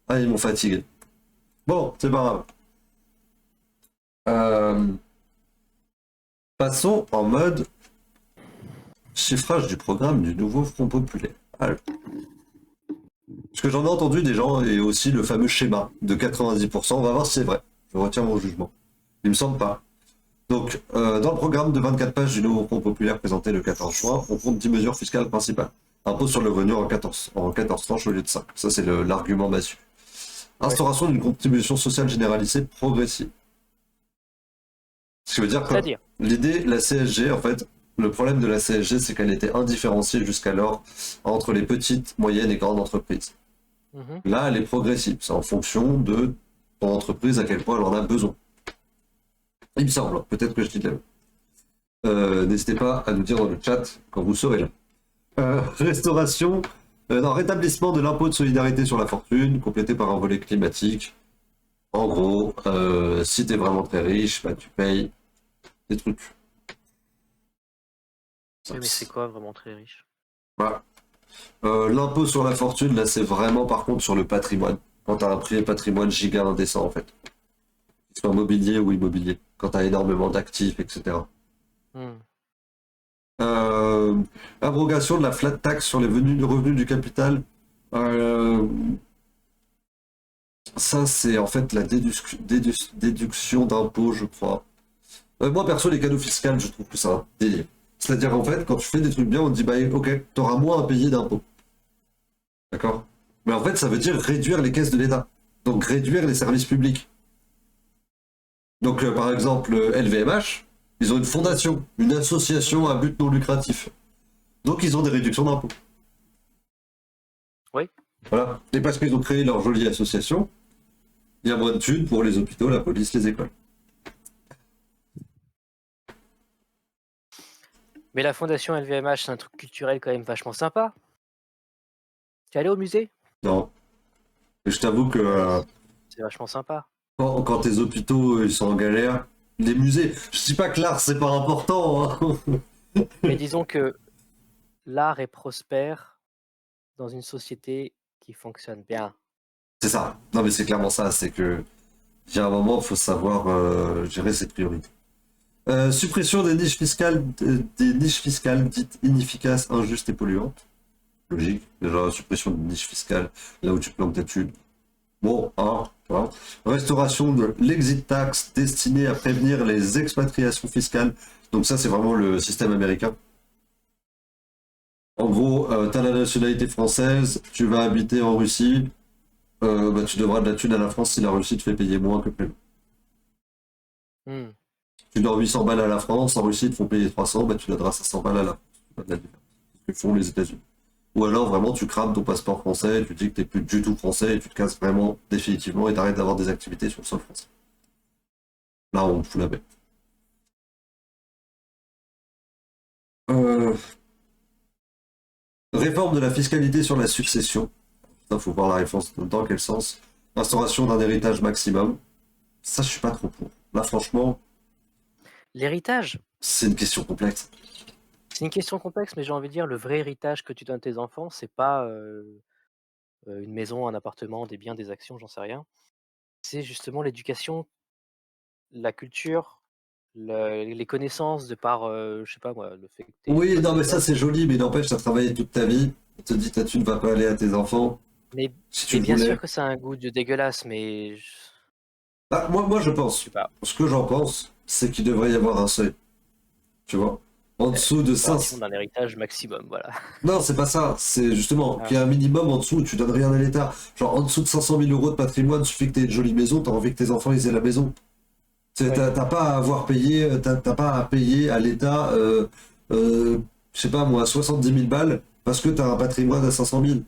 Ah, ils m'ont fatigué. Bon, c'est pas grave. Euh, Passons en mode chiffrage du programme du nouveau Front Populaire. Alors, parce que j'en ai entendu des gens et aussi le fameux schéma de 90%. On va voir si c'est vrai. Je retiens mon jugement. Il me semble pas. Donc, dans le programme de 24 pages du nouveau Front Populaire présenté le 14 juin, on compte 10 mesures fiscales principales. Impôt sur le revenu en 14 tranches au lieu de 5. Ça, c'est l'argument massu. Ouais. Instauration d'une contribution sociale généralisée progressive. Ce qui veut dire que C'est-à-dire, l'idée, la CSG, en fait, le problème de la CSG, c'est qu'elle était indifférenciée jusqu'alors entre les petites, moyennes et grandes entreprises. mhm. Là, elle est progressive. C'est en fonction de ton entreprise, à quel point elle en a besoin. Il me semble, peut-être que je dis de la... N'hésitez pas à nous dire dans le chat quand vous serez là. Restauration, non, rétablissement de l'impôt de solidarité sur la fortune, complété par un volet climatique. En gros, si t'es vraiment très riche, bah, tu payes des trucs. Oui, mais c'est quoi vraiment très riche? Voilà. L'impôt sur la fortune, là, c'est vraiment par contre sur le patrimoine. Quand t'as un prix de patrimoine giga indécent, en fait. Qu'il soit mobilier ou immobilier. Quand t'as énormément d'actifs, etc. Hmm. Euh, Abrogation de la flat tax sur les revenus du capital. Euh, Ça, c'est en fait la déduction d'impôts, je crois. Moi, perso, les cadeaux fiscaux, je trouve que c'est un délire. C'est-à-dire, en fait, quand tu fais des trucs bien, on te dit, bah, ok, t'auras moins à payer d'impôts. D'accord? Mais en fait, ça veut dire réduire les caisses de l'État. Donc, réduire les services publics. Donc, par exemple, LVMH, ils ont une fondation, une association à but non lucratif. Donc, ils ont des réductions d'impôts. Oui. Voilà. Et parce qu'ils ont créé leur jolie association, il y a moins de thunes pour les hôpitaux, la police, les écoles. Mais la fondation LVMH, c'est un truc culturel quand même vachement sympa. Tu es allé au musée? Non. Et je t'avoue que C'est vachement sympa. quand tes hôpitaux ils sont en galère, les musées, je dis pas que l'art c'est pas important, hein. Mais disons que l'art est prospère dans une société qui fonctionne bien. C'est ça. Non mais c'est clairement ça, c'est que il y a un moment, il faut savoir gérer ses priorités. Suppression des niches fiscales dites inefficaces, injustes et polluantes. Logique. Déjà, suppression de niches fiscales, là où tu plantes tes thunes. Bon, hein, voilà. Restauration de l'exit tax destinée à prévenir les expatriations fiscales. Donc ça, c'est vraiment le système américain. En gros, tu as la nationalité française, tu vas habiter en Russie, bah, tu devras de la thune à la France si la Russie te fait payer moins que prévu. Hmm. Tu dois 800 balles à la France, en Russie ils te font payer 300, bah, tu donneras 500 balles à la France. C'est pas de la différence. C'est ce que font les États-Unis. Ou alors vraiment tu crames ton passeport français, tu dis que t'es plus du tout français et tu te casses vraiment définitivement et t'arrêtes d'avoir des activités sur le sol français. Là on te fout la paix. Euh, Réforme de la fiscalité sur la succession. Il faut voir la réponse dans quel sens. Instauration d'un héritage maximum. Ça, je suis pas trop pour. Là, franchement, L'héritage, c'est une question complexe. c'est une question complexe, mais j'ai envie de dire, le vrai héritage que tu donnes à tes enfants, c'est pas une maison, un appartement, des biens, des actions, j'en sais rien. C'est justement l'éducation, la culture, les connaissances de par, je sais pas moi, le fait que tu aies Oui, pas de non, mais ça, diplôme. c'est joli, mais n'empêche, t'as travaillé toute ta vie. On te dit, tu ne vas pas aller à tes enfants. Mais, Si tu mais le bien voulais. sûr que ça a un goût de dégueulasse, mais Ah, moi, je je pense. sais pas. Ce que j'en pense, c'est qu'il devrait y avoir un seuil. Tu vois? En dessous de ça. L'expiration d'un héritage maximum, voilà. Non, c'est pas ça. C'est justement Ah, qu'il y a un minimum en dessous où tu donnes rien à l'État. Genre, en dessous de 500 000 euros de patrimoine, suffit que t'aies une jolie maison, t'as envie que tes enfants ils aient la maison. ouais. T'as pas à avoir payé, t'as pas à payer à l'État, je sais pas moi, 70 000 balles parce que t'as un patrimoine à 500 000.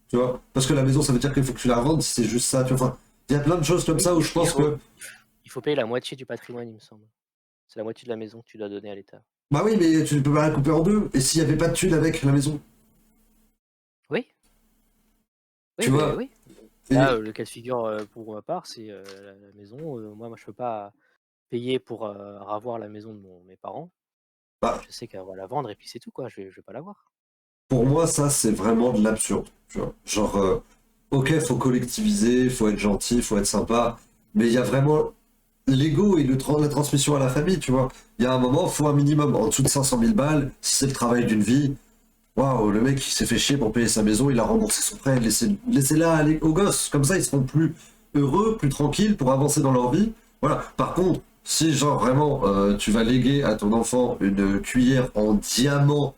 Tu vois? Parce que la maison, ça veut dire qu'il faut que tu la revendes si c'est juste ça. Tu vois? Enfin, il y a plein de choses comme Oui, ça où je il pense faut, que. il faut payer la moitié du patrimoine, il me semble. C'est la moitié de la maison que tu dois donner à l'État. Bah oui, mais tu ne peux pas la couper en deux. Et s'il y avait pas de thunes avec la maison? Oui, Tu oui, mais vois? oui. Là, Et le cas de figure pour ma part, c'est la maison. Moi, je peux pas payer pour ravoir la maison de mes parents. bah, Je sais qu'elle va la vendre et puis c'est tout, quoi. Je vais pas l'avoir. pour moi, ça, c'est vraiment de l'absurde. Tu vois? Genre, ok, faut collectiviser, faut être gentil, faut être sympa, mais il y a vraiment l'ego et la transmission à la famille, tu vois. Il y a un moment, faut un minimum, en dessous de 500 000 balles, si c'est le travail d'une vie, waouh, le mec il s'est fait chier pour payer sa maison, il a remboursé son prêt, laissez-la aller aux gosses, comme ça ils seront plus heureux, plus tranquilles pour avancer dans leur vie. Voilà. Par contre, si genre vraiment tu vas léguer à ton enfant une cuillère en diamant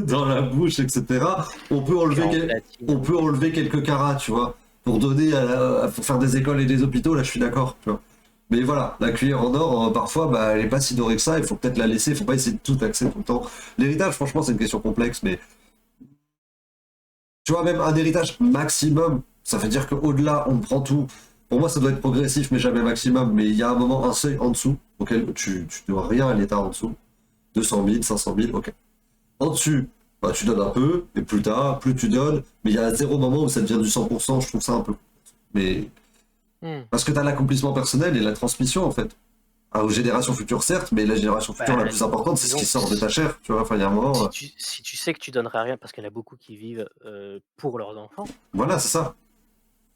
dans la bouche, etc., on peut Et enlever, en on platine. peut enlever quelques carats, tu vois, pour donner pour faire des écoles et des hôpitaux, là je suis d'accord, tu vois. Mais voilà, la cuillère en or, parfois, bah, elle est pas si dorée que ça, il faut peut-être la laisser, il faut pas essayer de tout taxer tout le temps. L'héritage, franchement, c'est une question complexe, mais tu vois, même un héritage maximum, ça veut dire qu'au-delà, on prend tout. Pour moi, ça doit être progressif, mais jamais maximum. Mais il y a un moment, un seuil en dessous, auquel tu dois rien à l'État en dessous. 200 000, 500 000, ok. En dessus, bah, tu donnes un peu, et plus tard, plus tu donnes. Mais il y a un zéro moment où ça devient du 100%, je trouve ça un peu. Mais Hmm. parce que tu as l'accomplissement personnel et la transmission, en fait. Ah, aux générations futures, certes, mais la génération future la Bah, plus importante, c'est ce disons qui que sort de ta chair, tu vois. Enfin, il y a un moment, si tu sais que tu donneras rien, parce qu'il y en a beaucoup qui vivent pour leurs enfants, voilà, c'est ça.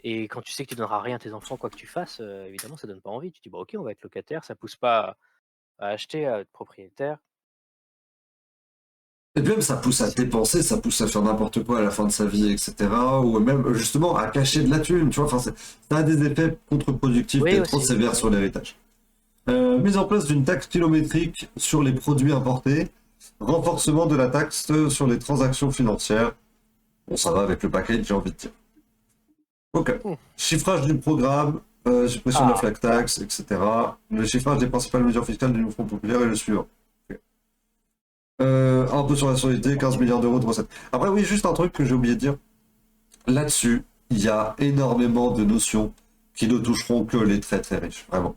et quand tu sais que tu donneras rien à tes enfants, quoi que tu fasses, évidemment, ça donne pas envie. Tu dis, bon, ok, on va être locataire, ça pousse pas à acheter, à être propriétaire. Et puis même, ça pousse à C'est- dépenser, ça pousse à faire n'importe quoi à la fin de sa vie, etc. Ou même, justement, à cacher de la thune, tu vois. Enfin, ça a des effets contre-productifs Oui, d'être trop aussi. sévère sur l'héritage. Mise en place d'une taxe kilométrique sur les produits importés, renforcement de la taxe sur les transactions financières. Bon, ça va avec le package, j'ai envie de dire. Ok. Hmm. Chiffrage du programme, suppression de la Ah, flat tax, etc. Le chiffrage des principales mesures fiscales du Front populaire est le suivant. Ok. Un peu sur la solidité, 15 milliards d'euros de recettes. Après, oui, juste un truc que j'ai oublié de dire. Là-dessus, il y a énormément de notions qui ne toucheront que les très très riches, vraiment.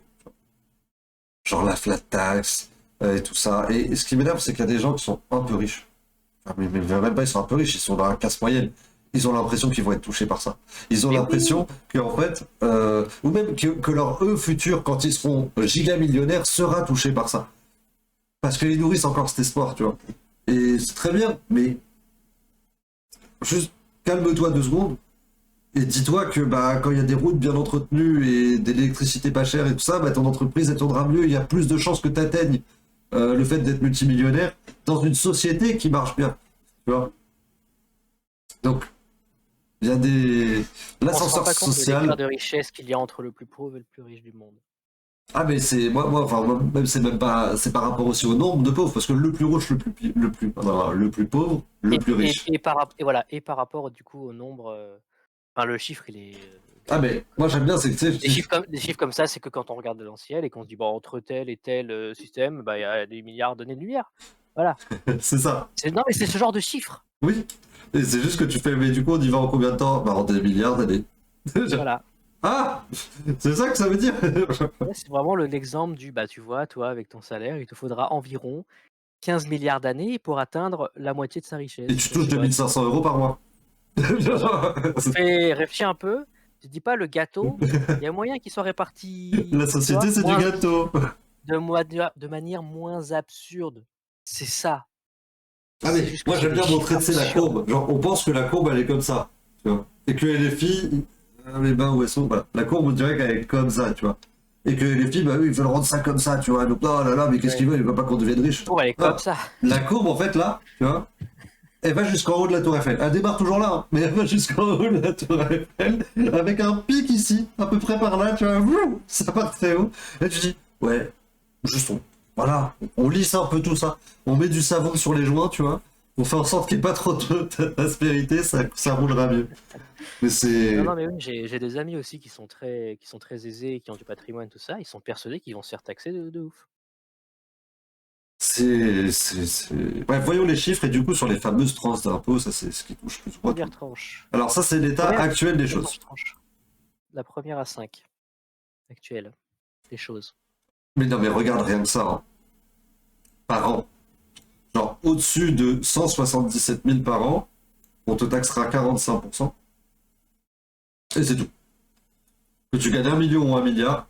Genre la flat tax et tout ça. Et ce qui m'énerve, c'est qu'il y a des gens qui sont un peu riches. Enfin, mais même pas, ils sont un peu riches, ils sont dans la classe moyenne. Ils ont l'impression qu'ils vont être touchés par ça. Ils ont mais oui, l'impression qu'en fait, ou même que leur eux futur, quand ils seront gigamillionnaires, sera touché par ça. Parce qu'ils nourrissent encore cet espoir, tu vois. Et c'est très bien, mais juste calme-toi 2 secondes et dis-toi que bah, quand il y a des routes bien entretenues et de l'électricité pas chère et tout ça, bah, ton entreprise elle tournera mieux. Il y a plus de chances que tu atteignes le fait d'être multimillionnaire dans une société qui marche bien. Tu vois. Donc, il y a des. on se rend L'ascenseur pas compte de l'écart social. de richesse qu'il y a entre le plus pauvre et le plus riche du monde. Ah, mais c'est. Même c'est même pas. C'est par rapport aussi au nombre de pauvres, parce que le plus riche, le plus pauvre, le plus riche. Et voilà, et par rapport du coup au nombre, enfin le chiffre il est Ah, mais moi j'aime bien, c'est que tu sais. des chiffres comme ça, c'est que quand on regarde dans le ciel et qu'on se dit bon entre tel et tel système, bah il y a des milliards d'années de lumière. Voilà. C'est ça. Non mais c'est ce genre de chiffre. Oui. Et c'est juste que tu fais, mais du coup, on y va en combien de temps? Bah, en des milliards d'années. Voilà. Ah! C'est ça que ça veut dire? Ouais, c'est vraiment l'exemple du bah tu vois, toi avec ton salaire, il te faudra environ 15 milliards d'années pour atteindre la moitié de sa Et richesse. tu touches Tu vois, 2500 euros par mois. fais réfléchir un peu. Tu te dis pas le gâteau, il y a moyen qu'il soit réparti, La tu vois, société, c'est du gâteau. de manière moins absurde. C'est ça. Ah, C'est mais juste que moi c'est j'aime des bien chiffres montrer, tu sais, la absurdes. courbe. Genre, on pense que la courbe, elle est comme ça. Tu vois. Et que les filles, les bains où elles sont, voilà. La courbe, on dirait qu'elle est comme ça, tu vois. Et que les filles, bah oui, ils veulent rendre ça comme ça, tu vois. Donc, oh là là, mais qu'est-ce Ouais. qu'ils veulent? Ils veulent pas qu'on devienne riche. Elle est comme Non. ça. La courbe, en fait, là, tu vois, elle va jusqu'en haut de la tour Eiffel. Elle démarre toujours là, hein, mais elle va jusqu'en haut de la tour Eiffel, avec un pic ici, à peu près par là, tu vois, ça part très haut. Et tu dis, ouais, juste voilà, on lisse un peu tout ça. On met du savon sur les joints, tu vois. On fait en sorte qu'il n'y ait pas trop d'aspérité, ça roulera mieux. Mais Non, c'est... non, mais oui, j'ai des amis aussi qui sont très aisés, qui ont du patrimoine, tout ça. Ils sont persuadés qu'ils vont se faire taxer de ouf. Bref, voyons les chiffres, et du coup, sur les fameuses tranches d'impôts, ça c'est ce qui touche plus ou moins tout. Première tranche. Alors ça, c'est l'état Première, actuel des première choses. tranche. La première à 5 actuelle. Des choses. Mais non, mais regarde rien que ça, hein. Par an. Genre, au-dessus de 177 000 par an, on te taxera 45%. Et c'est tout. Que tu gagnes 1 million ou 1 milliard.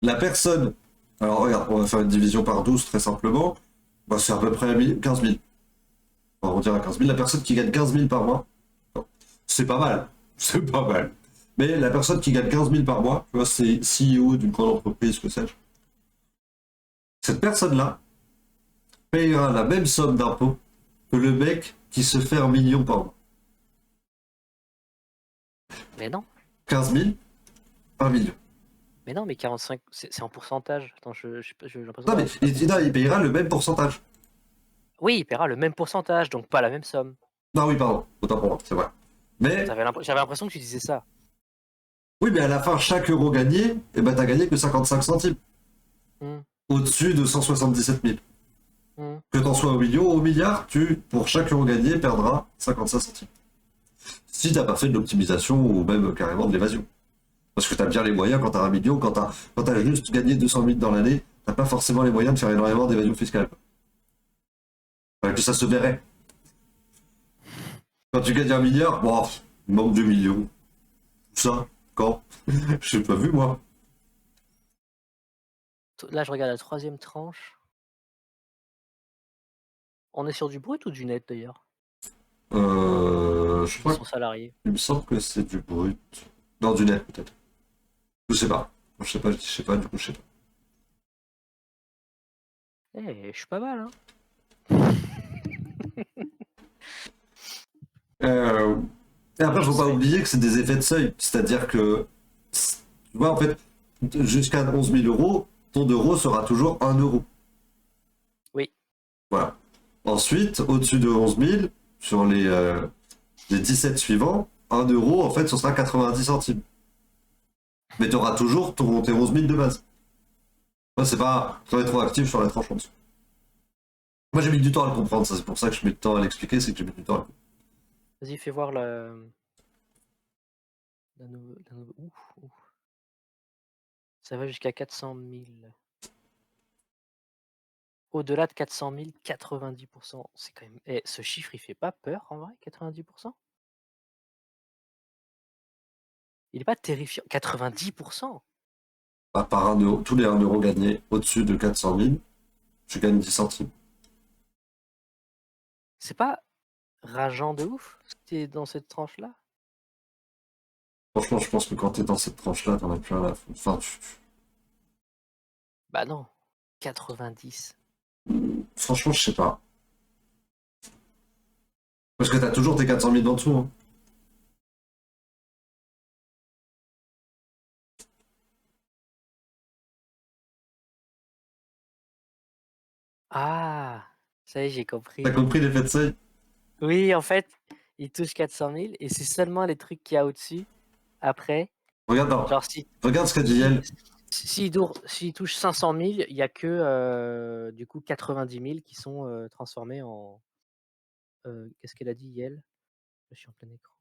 La personne, alors regarde, on va faire une division par 12 très simplement. Bah, c'est à peu près 15 000. Enfin, on dirait 15 000. La personne qui gagne 15 000 par mois, C'est pas mal. C'est pas mal. Mais la personne qui gagne 15 000 par mois, tu vois, c'est CEO d'une grande entreprise, que sais-je. Cette personne-là payera la même somme d'impôts que le mec qui se fait 1 million par mois. Mais non, 15 000, 1 million. mais 45, c'est en pourcentage. Attends, j'ai l'impression Non, mais d'avoir fait il payera le même pourcentage. Oui, il paiera le même pourcentage, donc pas la même somme. Non, oui, pardon. Autant pour moi, c'est vrai. Mais, J'avais l'impression que tu disais ça. oui, mais à la fin, chaque euro gagné, eh ben, t'as gagné que 55 centimes. Hmm, Au-dessus de 177 000. hmm. Que t'en sois au million ou au milliard, pour chaque euro gagné, perdras 55 centimes. Si t'as pas fait de l'optimisation ou même carrément de l'évasion. Parce que t'as bien les moyens quand t'as 1 million, quand t'as juste gagné 200 000 dans l'année, t'as pas forcément les moyens de faire énormément d'évasion fiscale. Enfin, que ça se verrait. Quand tu gagnes 1 milliard, bon, il manque 2 millions. Ça, quand je l'ai pas vu, moi. Là, je regarde la troisième tranche. On est sur du brut ou du net d'ailleurs? Je Ils crois sont salariés. qu'il me semble que c'est du brut. Non, du net, peut-être. Je sais pas. Je sais pas, du coup, je sais pas. Eh, je suis pas mal, hein. Euh, Et après, Je faut pas sais. oublier que c'est des effets de seuil. C'est-à-dire que, tu vois, en fait, jusqu'à 11 000 euros, ton euro sera toujours 1 euro. Oui. Voilà. Ensuite, au-dessus de 11 000, sur les 17 suivants, 1 euro, en fait, ce sera 90 centimes. Mais tu auras toujours tes 11 000 de base. Moi, c'est pas rétroactif sur la tranche en dessous. Moi, j'ai mis du temps à le comprendre, ça, c'est pour ça que je mets du temps à l'expliquer, c'est que j'ai mis du temps à le comprendre. Vas-y, fais voir ouf. Ça va jusqu'à 400 000. Au-delà de 400 000, 90%. C'est quand même. Eh, ce chiffre, il fait pas peur en vrai, 90%? Il est pas terrifiant. 90%? Par 1 euro, tous les 1 euro gagnés au-dessus de 400 000, je gagne 10 centimes. C'est pas rageant de ouf si t'es dans cette tranche-là? Franchement, je pense que quand t'es dans cette tranche-là, t'en as plus rien à foutre. Enfin, Bah non. 90. franchement, je sais pas. Parce que t'as toujours tes 400 000 en dessous. Hein. Ah, ça y est, j'ai T'as compris. compris l'effet de seuil? Oui, en fait, il touche 400 000 et c'est seulement les trucs qu'il y a au-dessus. Après, Regarde, non. genre Regarde ce qu'a dit si, Yel. s'il touche 500 000, il y a que du coup 90 000 qui sont transformés en. Qu'est-ce qu'elle a dit, Yel? Je suis en plein écran.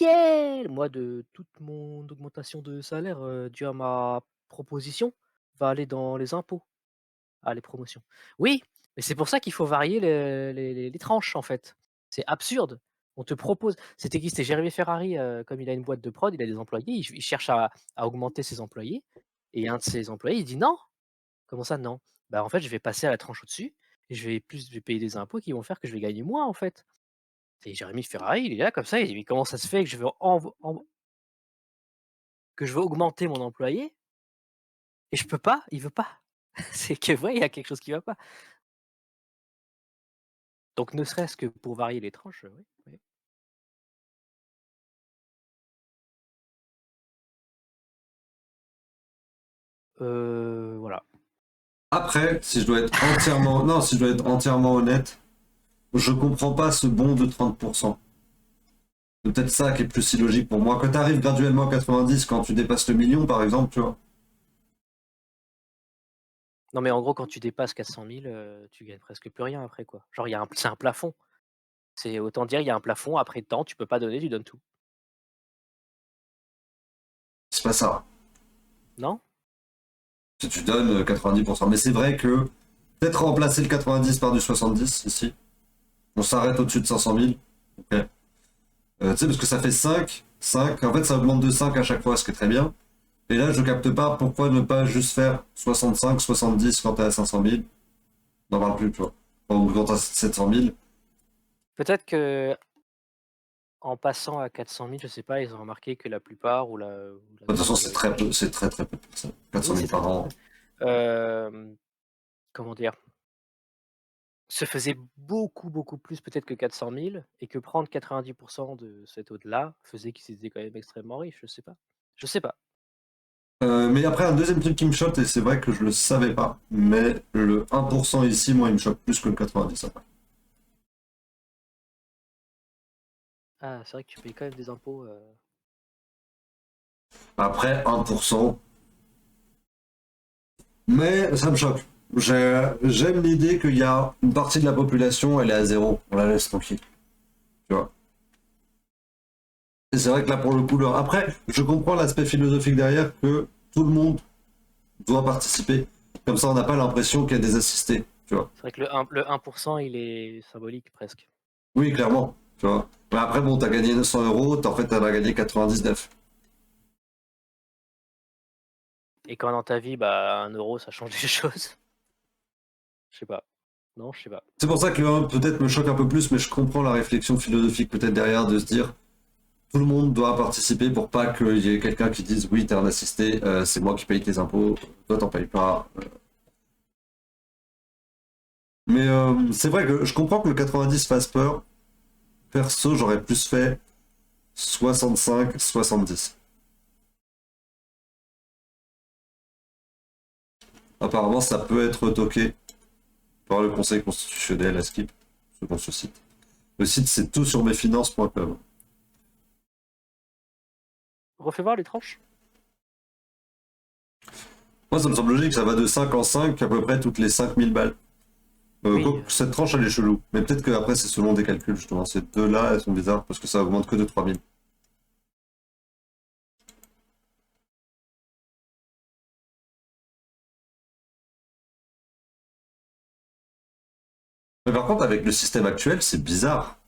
Yel! Moi, de toute mon augmentation de salaire due à ma proposition va aller dans les impôts. Ah, les promotions. Oui, mais c'est pour ça qu'il faut varier les tranches, en fait. C'est absurde. On te propose c'était qui? C'était Jérémy Ferrari, comme il a une boîte de prod, il a des employés, il cherche à augmenter ses employés et un de ses employés, il dit: «Non». «Comment ça, non?» «Bah, en fait, je vais passer à la tranche au-dessus et je vais payer des impôts qui vont faire que je vais gagner moins, en fait». Et Jérémy Ferrari, il est là comme ça, il dit: «Mais comment ça se fait que je veux augmenter mon employé et je peux pas?» Il veut pas. C'est que, ouais, il y a quelque chose qui va pas. Donc ne serait-ce que pour varier les tranches, oui, oui. Voilà. Après, si je dois être entièrement, non, si je dois être entièrement honnête, je comprends pas ce bond de 30%. C'est peut-être ça qui est plus si logique pour moi. Quand t'arrives graduellement à 90, quand tu dépasses le million, par exemple, tu vois. Non, mais en gros, quand tu dépasses 400 000, tu gagnes presque plus rien après, quoi. Genre, c'est un plafond. C'est autant dire, il y a un plafond, après tant, tu peux pas donner, tu donnes tout. C'est pas ça. Non? Si tu donnes 90%. Mais c'est vrai que peut-être remplacer le 90 par du 70 ici. On s'arrête au-dessus de 500 000. Ok. Tu sais, parce que ça fait 5. 5. En fait, ça augmente de 5 à chaque fois, ce qui est très bien. Et là, je capte pas pourquoi ne pas juste faire 65, 70 quand t'es à 500 000. N'en parle plus, tu vois. Ou quand t'as 700 000. Peut-être que en passant à 400 000, je sais pas, ils ont remarqué que la plupart ou la De toute façon, c'est très majorité. peu, c'est très peu de personnes. 400 Oui, 000 c'est très, par très peu. an. Comment dire? Se faisait beaucoup, beaucoup plus peut-être que 400 000 et que prendre 90 de cet au-delà faisait qu'ils étaient quand même extrêmement riches, je sais pas. Je sais pas. Mais après, un deuxième truc qui me choque, et c'est vrai que je le savais pas, mais le 1% ici, moi, il me choque plus que le 90 après. Ah, c'est vrai que tu payes quand même des impôts, Après, 1%, mais ça me choque. J'aime l'idée qu'il y a une partie de la population, elle est à zéro, on la laisse tranquille, tu vois. Et c'est vrai que là, pour le coup, après, je comprends l'aspect philosophique derrière que tout le monde doit participer. Comme ça, on n'a pas l'impression qu'il y a des assistés, tu vois. c'est vrai que le 1 il est symbolique presque. Oui, clairement, tu vois. Mais après, bon, t'as gagné 900 euros, en fait, t'en as gagné 99. Et quand dans ta vie, bah, 1 € ça change des choses. Je sais pas. Non, je sais pas. C'est pour ça que le 1 peut-être me choque un peu plus, mais je comprends la réflexion philosophique peut-être derrière de se dire tout le monde doit participer pour pas qu'il y ait quelqu'un qui dise oui, t'es un assisté, c'est moi qui paye tes impôts, toi t'en payes pas. Mais c'est vrai que je comprends que le 90 fasse peur. Perso, j'aurais plus fait 65, 70. Apparemment, ça peut être toqué par le Conseil constitutionnel à Skip, selon ce site. Le site, c'est toutsurmesfinances.com. Refais voir les tranches. Moi, ça me semble logique, ça va de 5 en 5, à peu près toutes les 5000 balles. Oui, Cette tranche, elle est chelou. Mais peut-être qu'après, c'est selon des calculs, justement. Ces deux-là, elles sont bizarres, parce que ça augmente que de 3000. Mais par contre, avec le système actuel, c'est bizarre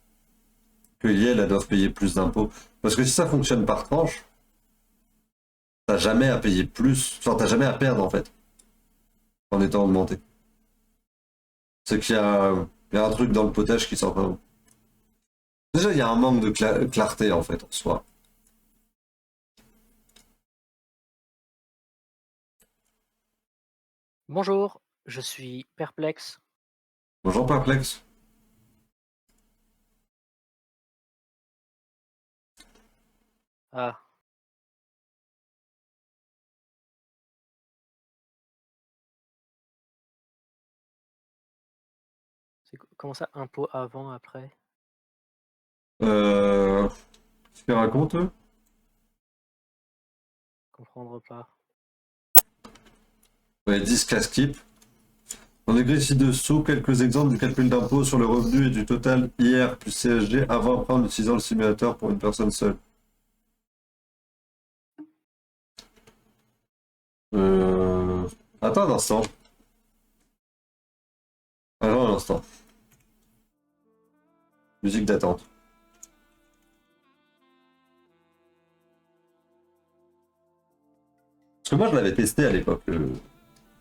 que Yale, elles doivent payer plus d'impôts. Parce que si ça fonctionne par tranche, t'as jamais à payer plus, enfin, t'as jamais à perdre, en fait, en étant augmenté. C'est il y a un truc dans le potage qui sort pas. Déjà, il y a un manque de clarté, en fait, en soi. bonjour, je suis perplexe. Bonjour, perplexe. Ah, comment ça, impôt avant, après? Ce qu'ils racontent, eux. Comprendre pas. Ouais, 10 Skip. On écrit ci-dessous quelques exemples du calcul d'impôt sur le revenu et du total IR plus CSG avant après en utilisant le simulateur pour une personne seule. Euh... Attends un instant. Attends un instant. Musique d'attente. Parce que moi je l'avais testé à l'époque,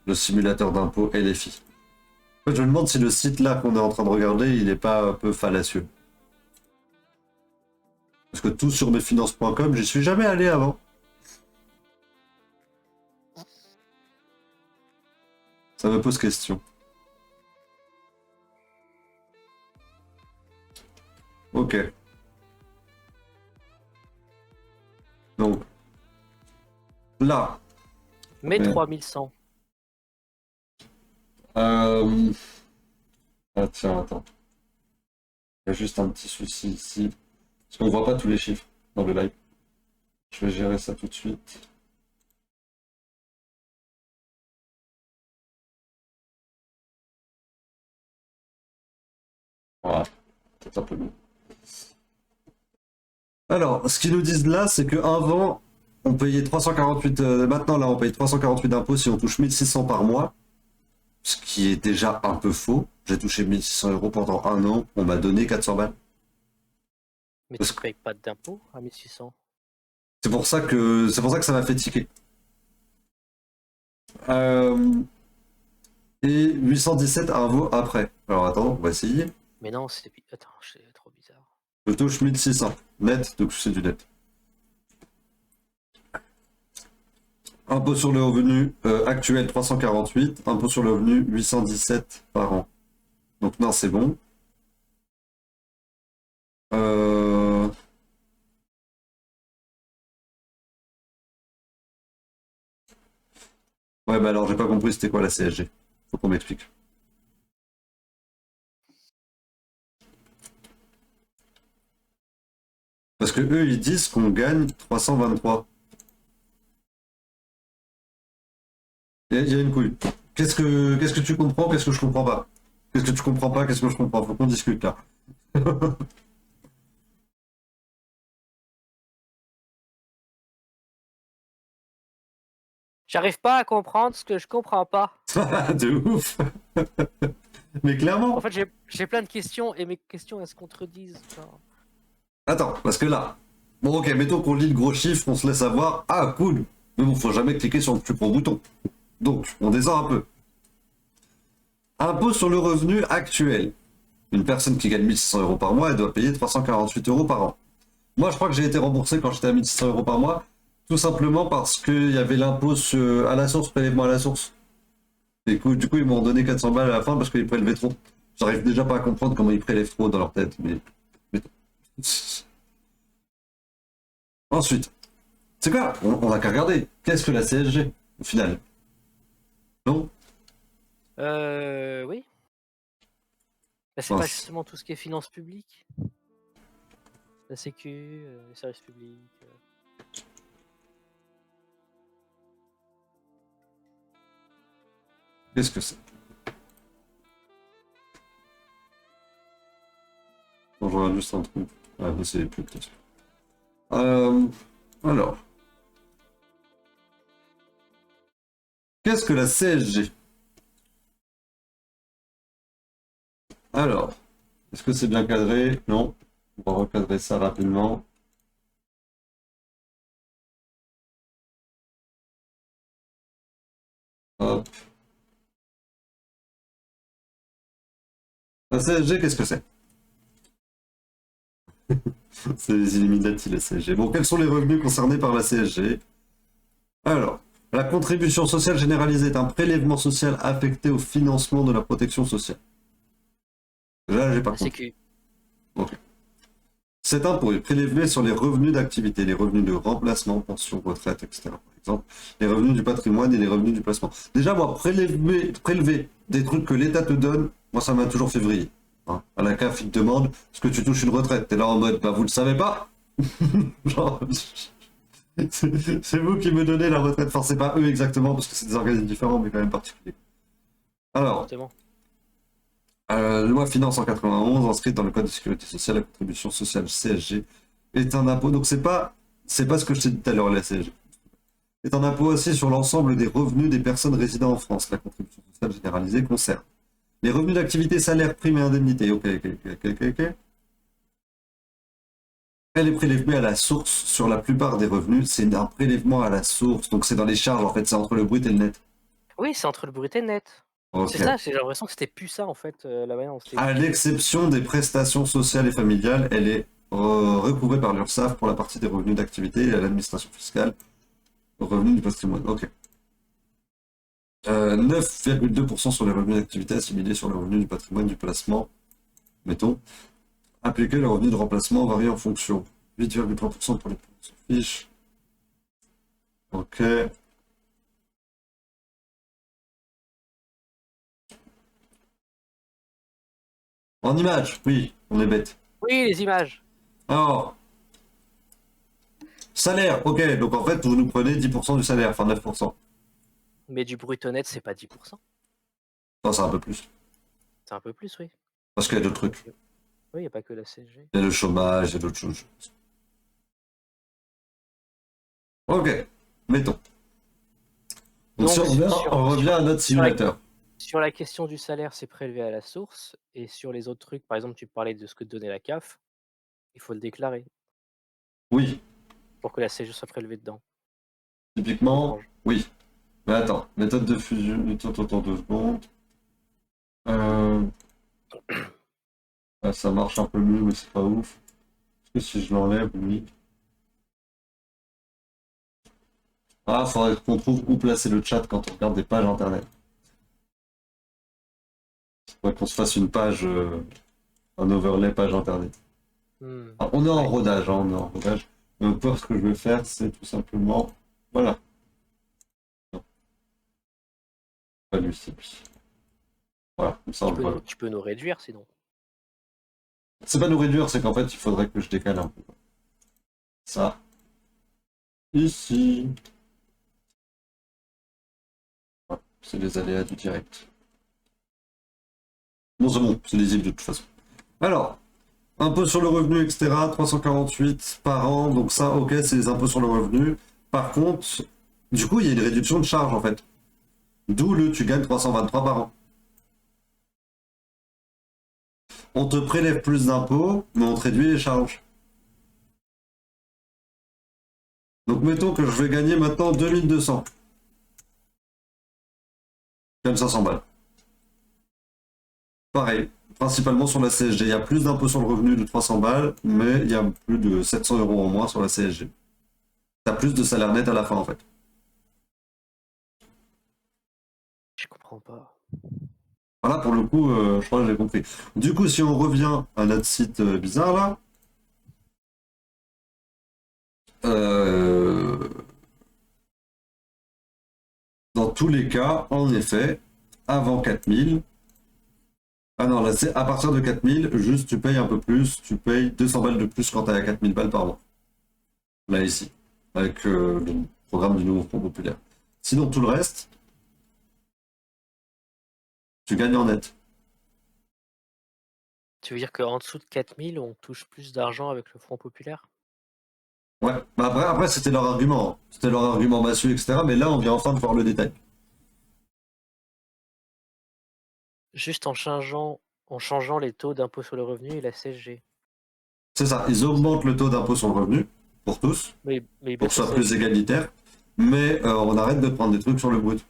le simulateur d'impôt LFI. En fait, je me demande si le site là qu'on est en train de regarder, il est pas un peu fallacieux. Parce que tout sur mesfinances.com, j'y suis jamais allé avant. Ça me pose question. Ok. Donc, là. Mais Ouais. 3100. Euh... Ah tiens, attends. Il y a juste un petit souci ici. Parce qu'on voit pas tous les chiffres dans le live. Je vais gérer ça tout de suite. Voilà, peut-être un peu mieux. Alors, ce qu'ils nous disent là, c'est que avant, on payait 348. Maintenant, là, on paye 348 d'impôts si on touche 1600 par mois. Ce qui est déjà un peu faux. J'ai touché 1600 euros pendant un an. On m'a donné 400 balles. Mais Parce tu que payes pas d'impôt à 1600. c'est pour ça que ça m'a fait tiquer. Euh, et 817 à un veau après. Alors attends, on va essayer. Mais non, c'est. Attends, c'est trop bizarre. Je touche 1600. Net, donc c'est du net. Impôt sur le revenu actuel 348. Impôt sur le revenu 817 par an. Donc non, c'est bon. Ouais, bah alors j'ai pas compris c'était quoi la CSG. Faut qu'on m'explique. Parce que eux, ils disent qu'on gagne 323. Il y a une couille. Qu'est-ce que tu comprends? Qu'est-ce que je comprends pas? Qu'est-ce que tu comprends pas? Qu'est-ce que je comprends? Faut qu'on discute là. J'arrive pas à comprendre ce que je comprends pas. De ouf. Mais En clairement. fait, j'ai plein de questions et mes questions elles se contredisent. Genre. Attends, parce que là. Bon, ok, mettons qu'on lit le gros chiffre, on se laisse avoir. Ah, cool. Mais bon, faut jamais cliquer sur le plus gros bouton. Donc, on descend un peu. Impôt sur le revenu actuel. Une personne qui gagne 1600 euros par mois, elle doit payer 348 euros par an. Moi, je crois que j'ai été remboursé quand j'étais à 1600 euros par mois, tout simplement parce qu'il y avait l'impôt à la source, prélèvement à la source. Et du coup, ils m'ont donné 400 balles à la fin parce qu'ils prélevaient trop. J'arrive déjà pas à comprendre comment ils prélèvent trop dans leur tête, mais... Ensuite, c'est quoi? On a qu'à regarder. Qu'est-ce que la CSG, au final? Non? Oui. Bah, c'est pas Mince. justement tout ce qui est finances publiques, la sécu, les services publics. Qu'est-ce que c'est? Bon, je regarde juste un truc. Ah, mais c'est plus peut-être. Alors. Qu'est-ce que la CSG? Alors. Est-ce que c'est bien cadré? Non. On va recadrer ça rapidement. Hop. La CSG, qu'est-ce que c'est? C'est les Illuminati, la CSG. Bon, quels sont les revenus concernés par la CSG? Alors, la contribution sociale généralisée est un prélèvement social affecté au financement de la protection sociale. Là, j'ai pas La compris. sécu. Ok. Cet impôt est prélevé sur les revenus d'activité, les revenus de remplacement, pension, retraite, etc. Par exemple, les revenus du patrimoine et les revenus du placement. Déjà, moi, prélever des trucs que l'État te donne, moi, ça m'a toujours fait vriller. Hein. À la CAF, ils te demandent est-ce que tu touches une retraite? T'es là en mode, bah, vous le savez pas? Genre, c'est vous qui me donnez la retraite. Enfin, c'est pas eux exactement, parce que c'est des organismes différents, mais quand même particuliers. Alors, Forcément. loi finance en 91, inscrite dans le Code de sécurité sociale, la contribution sociale CSG est un impôt. Donc c'est pas ce que je t'ai dit tout à l'heure, la CSG. Est un impôt aussi sur l'ensemble des revenus des personnes résidant en France. La contribution sociale généralisée concerne les revenus d'activité, salaires, primes et indemnités. Ok. Elle est prélevée à la source sur la plupart des revenus. C'est un prélèvement à la source. Donc c'est dans les charges, en fait, c'est entre le brut et le net. Oui, c'est entre le brut et le net. Ok. C'est ça, j'ai l'impression que c'était plus ça en fait, la manière dont c'était À écrit. l'exception des prestations sociales et familiales, elle est recouvrée par l'URSSAF pour la partie des revenus d'activité et à l'administration fiscale, aux revenus du patrimoine. Ok. 9,2% sur les revenus d'activité assimilés sur les revenus du patrimoine du placement, mettons. Appliquer le revenu de remplacement varie en fonction. 8,3% pour les fiches. Ok. En image, oui, on est bête. Oui, les images. Alors, salaire, ok, donc en fait, vous nous prenez 10% du salaire, enfin 9%. Mais du brut au net, c'est pas 10%. Enfin, c'est un peu plus. C'est un peu plus, oui. Parce qu'il y a d'autres trucs. Oui, il n'y a pas que la CSG. Il y a le chômage, il y a d'autres choses. Ok, mettons. Donc, si on revient à notre simulateur. Sur la question du salaire, c'est prélevé à la source. Et sur les autres trucs, par exemple, tu parlais de ce que te donnait la CAF, il faut le déclarer Oui, pour que la CSG soit prélevée dedans. typiquement, Étrange. oui. Mais attends, méthode de fusion, attends 2 secondes. Ça marche un peu mieux, mais c'est pas ouf. que si je l'enlève, lui... Ah, faudrait qu'on trouve où placer le chat quand on regarde des pages internet. Faudrait qu'on se fasse une page, un overlay page internet. Hmm. Ah, on est en Ouais. rodage, hein, on est en rodage. Donc, ce que je vais faire, c'est tout simplement... Voilà. Non, pas lui, c'est lui. Voilà, comme ça on le voit. Tu peux nous réduire sinon. C'est pas nous réduire, c'est qu'en fait, il faudrait que je décale un peu. Ça. Ici. Voilà, c'est les aléas du direct. Bon, c'est bon, c'est lisible de toute façon. Alors, impôt sur le revenu, etc., 348 par an, donc ça, ok, c'est les impôts sur le revenu. Par contre, du coup, il y a une réduction de charge, en fait. D'où tu gagnes 323 par an. On te prélève plus d'impôts, mais on te réduit les charges. Donc, mettons que je vais gagner maintenant 2200. Comme 500 balles. Pareil, principalement sur la CSG. Il y a plus d'impôts sur le revenu de 300 balles, mais il y a plus de 700 euros en moins sur la CSG. T'as plus de salaire net à la fin, en fait. Je comprends pas. Voilà, pour le coup, je crois que j'ai compris. Du coup, si on revient à notre site bizarre, là, euh, dans tous les cas, en effet, avant 4000, ah non, là, c'est à partir de 4000, juste tu payes un peu plus, tu payes 200 balles de plus quand t'es à 4000 balles par mois. Là, ici, avec le programme du nouveau Front Populaire. Sinon, tout le reste, tu gagnes en net. Tu veux dire qu'en dessous de 4000, on touche plus d'argent avec le Front Populaire? Ouais, bah après c'était leur argument, hein. C'était leur argument massue, etc. Mais là, on vient enfin de voir le détail. Juste en changeant les taux d'impôt sur le revenu et la CSG. C'est ça, ils augmentent le taux d'impôt sur le revenu, pour tous, Mais ils pour que baissent ce la soit plus CSG. égalitaire, mais on arrête de prendre des trucs sur le brut.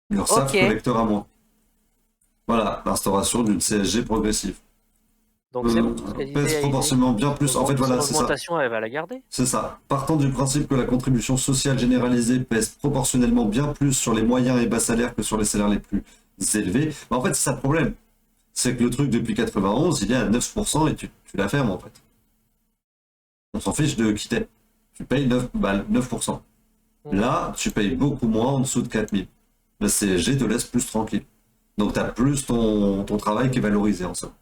L'URSSAF Ok. collectera moins. Voilà, l'instauration d'une CSG progressive. Donc c'est bon. Pèse proportionnellement bien plus. En fait, voilà, Son c'est ça. augmentation, elle va la garder. C'est ça. Partant du principe que la contribution sociale généralisée pèse proportionnellement bien plus sur les moyens et bas salaires que sur les salaires les plus élevés, bah, en fait, c'est ça le problème. C'est que le truc depuis 91, il est à 9% et tu la fermes en fait. On s'en fiche de quitter. Tu payes 9 balles, 9%. Là, tu payes beaucoup moins en dessous de 4000. La CSG te laisse plus tranquille. Donc tu as plus ton travail qui est valorisé en somme.